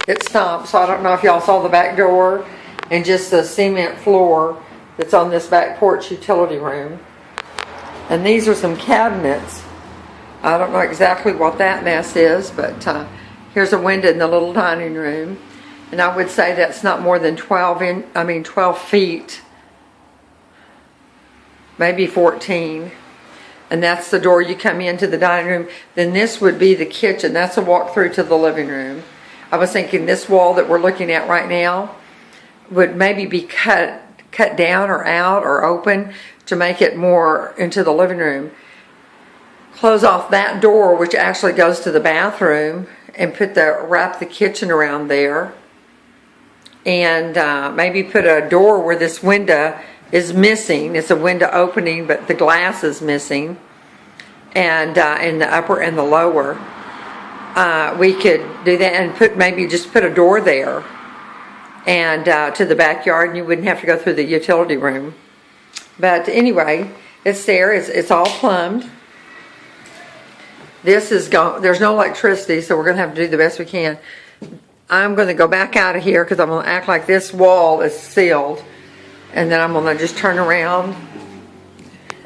it stopped. So I don't know if y'all saw the back door and just the cement floor that's on this back porch utility room. And these are some cabinets. I don't know exactly what that mess is, but here's a window in the little dining room. And I would say that's not more than 12 feet, maybe 14. And that's the door you come into the dining room. Then this would be the kitchen. That's a walk through to the living room. I was thinking this wall that we're looking at right now would maybe be cut down or out or open to make it more into the living room. Close off that door, which actually goes to the bathroom, and wrap the kitchen around there. And maybe put a door where this window is missing. It's a window opening, but the glass is missing. And in the upper and the lower, we could do that and maybe just put a door there and to the backyard, and you wouldn't have to go through the utility room. But anyway, it's there. It's all plumbed. This is there's no electricity, so we're going to have to do the best we can. I'm going to go back out of here because I'm going to act like this wall is sealed. And then I'm going to just turn around.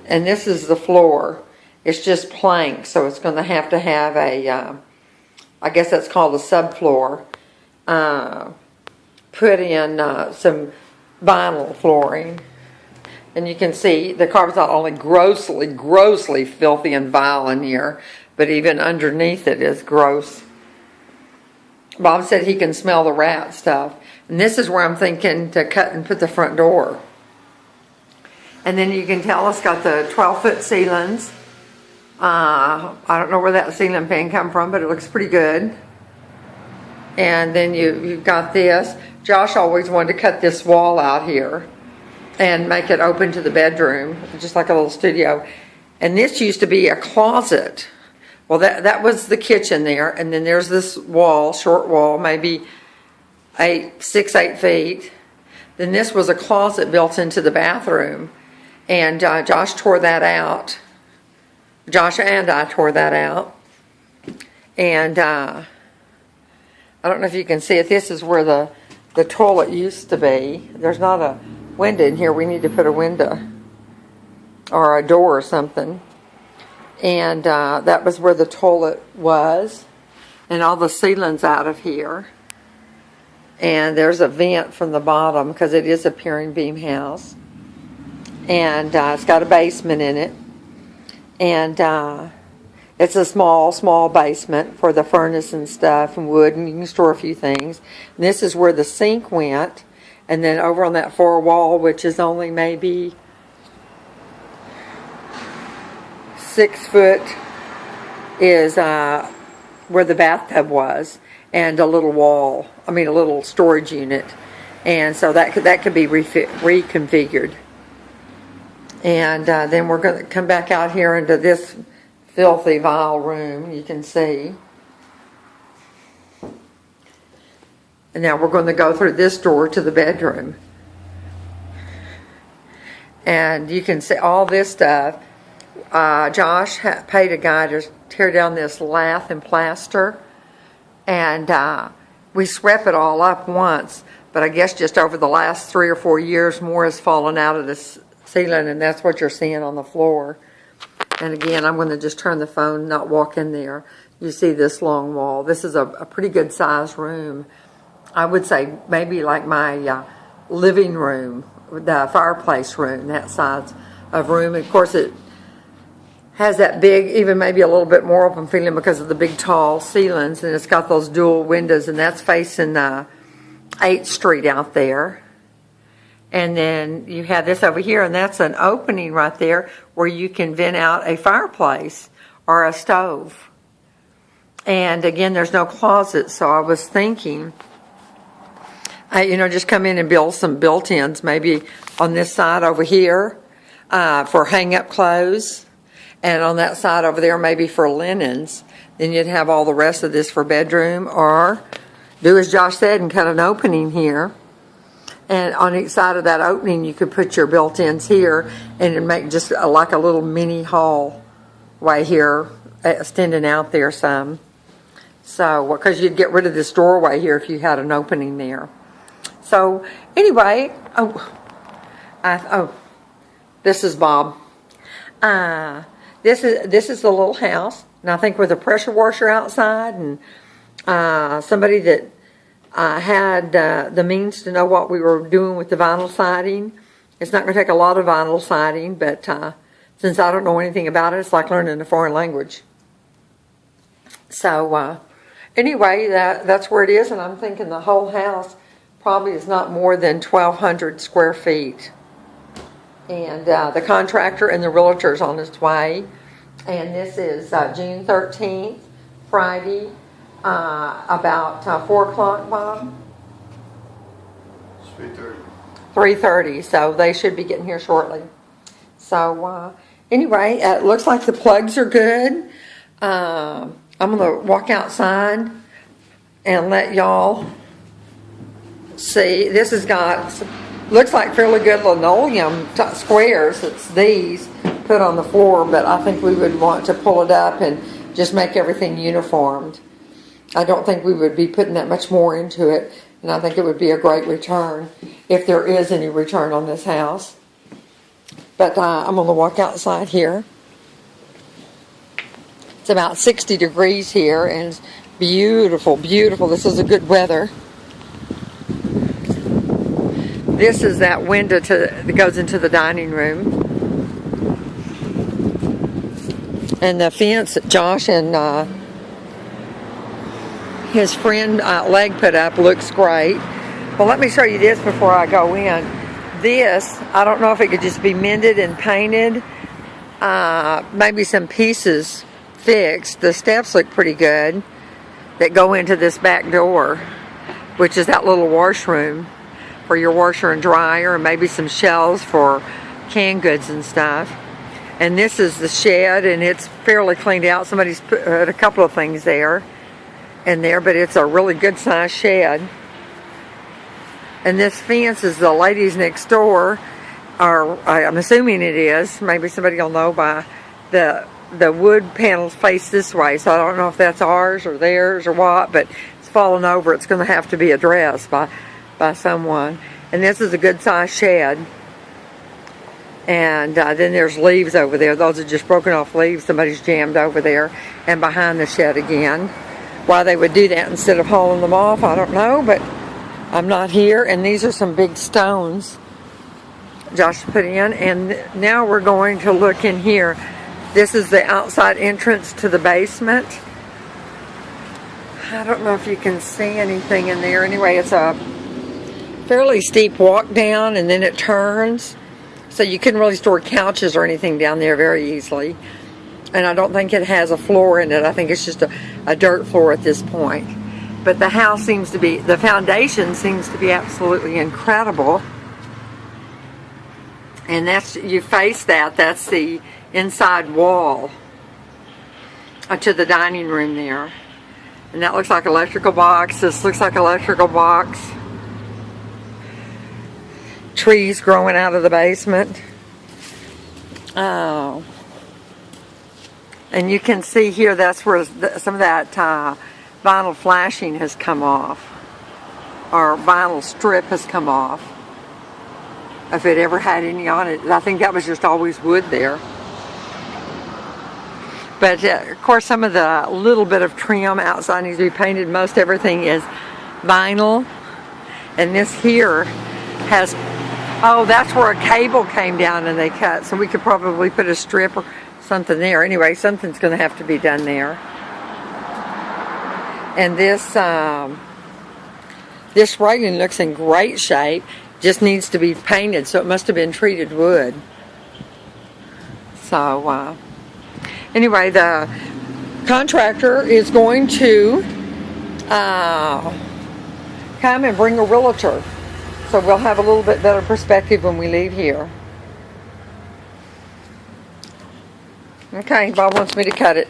And this is the floor. It's just plank, so it's going to have a, I guess that's called a subfloor. Put in some vinyl flooring. And you can see the carpet's not only grossly filthy and vile in here, but even underneath it is gross. Bob said he can smell the rat stuff. And this is where I'm thinking to cut and put the front door. And then you can tell it's got the 12-foot ceilings. I don't know where that ceiling fan come from, but it looks pretty good. And then you've got this. Josh always wanted to cut this wall out here and make it open to the bedroom, just like a little studio. And this used to be a closet. Well, that was the kitchen there, and then there's this wall, short wall, maybe 8 feet. Then this was a closet built into the bathroom, and Josh tore that out. Josh and I tore that out, and I don't know if you can see it. This is where the toilet used to be. There's not a window in here. We need to put a window or a door or something. And that was where the toilet was. And all the ceiling's out of here. And there's a vent from the bottom because it is a pier and beam house. And it's got a basement in it. And it's a small basement for the furnace and stuff and wood, and you can store a few things. And this is where the sink went. And then over on that far wall, which is only maybe 6 foot, is where the bathtub was, and a little a little storage unit. And so that could be reconfigured. And then we're going to come back out here into this filthy, vile room, you can see. And now we're going to go through this door to the bedroom. And you can see all this stuff. Josh paid a guy to tear down this lath and plaster. And we swept it all up once. But I guess just over the last 3 or 4 years, more has fallen out of this ceiling. And that's what you're seeing on the floor. And again, I'm going to just turn the phone, not walk in there. You see this long wall. This is a pretty good sized room. I would say maybe like my living room, the fireplace room, that size of room. And of course, it has that big, even maybe a little bit more open feeling because of the big tall ceilings. And it's got those dual windows, and that's facing 8th Street out there. And then you have this over here, and that's an opening right there where you can vent out a fireplace or a stove. And again, there's no closet, so I was thinking, just come in and build some built-ins, maybe on this side over here for hang-up clothes, and on that side over there maybe for linens. Then you'd have all the rest of this for bedroom, or do as Josh said and cut an opening here. And on each side of that opening, you could put your built-ins here and make just like a little mini hall right here, extending out there some. So, because you'd get rid of this doorway here if you had an opening there. So, anyway, this is Bob. This is the little house, and I think with a pressure washer outside, and somebody that had the means to know what we were doing with the vinyl siding. It's not going to take a lot of vinyl siding, but since I don't know anything about it, it's like learning a foreign language. So anyway, that's where it is, and I'm thinking the whole house probably is not more than 1,200 square feet. And the contractor and the realtor's on his way. And this is June 13th, Friday, about 4 o'clock, Bob? It's 3:30. 3:30, so they should be getting here shortly. So anyway, it looks like the plugs are good. I'm going to walk outside and let y'all see. This has got, looks like fairly good linoleum squares. It's these put on the floor, but I think we would want to pull it up and just make everything uniformed. I don't think we would be putting that much more into it, and I think it would be a great return if there is any return on this house. But I'm going to walk outside here. It's about 60 degrees here, and it's beautiful, beautiful. This is a good weather. This is that window that goes into the dining room. And the fence that Josh and his friend Leg put up looks great. Well, let me show you this before I go in. This, I don't know if it could just be mended and painted. Maybe some pieces fixed. The steps look pretty good that go into this back door, which is that little washroom for your washer and dryer, and maybe some shelves for canned goods and stuff. And this is the shed, and it's fairly cleaned out. Somebody's put a couple of things there and there, but it's a really good sized shed. And this fence is the ladies next door, or I'm assuming it is. Maybe somebody will know by the wood panels face this way, so I don't know if that's ours or theirs or what, but it's fallen over. It's going to have to be addressed by someone. And this is a good sized shed. And then there's leaves over there. Those are just broken off leaves somebody's jammed over there and behind the shed again. Why they would do that instead of hauling them off, I don't know, but I'm not here. And these are some big stones Josh put in. And now we're going to look in here. This is the outside entrance to the basement. I don't know if you can see anything in there. Anyway, it's a fairly steep walk down, and then it turns. So you couldn't really store couches or anything down there very easily. And I don't think it has a floor in it. I think it's just a dirt floor at this point. But the house seems to be, the foundation seems to be absolutely incredible. And that's, you face that's the inside wall to the dining room there. And that looks like electrical box. This looks like electrical box. Trees growing out of the basement. Oh. And you can see here that's where some of that vinyl flashing has come off. Or vinyl strip has come off. If it ever had any on it. I think that was just always wood there. But of course some of the little bit of trim outside needs to be painted. Most everything is vinyl. And this here has, oh, that's where a cable came down and they cut. So we could probably put a strip or something there. Anyway, something's going to have to be done there. And this railing looks in great shape. Just needs to be painted, so it must have been treated wood. So anyway, the contractor is going to come and bring a realtor. So we'll have a little bit better perspective when we leave here. Okay, Bob wants me to cut it.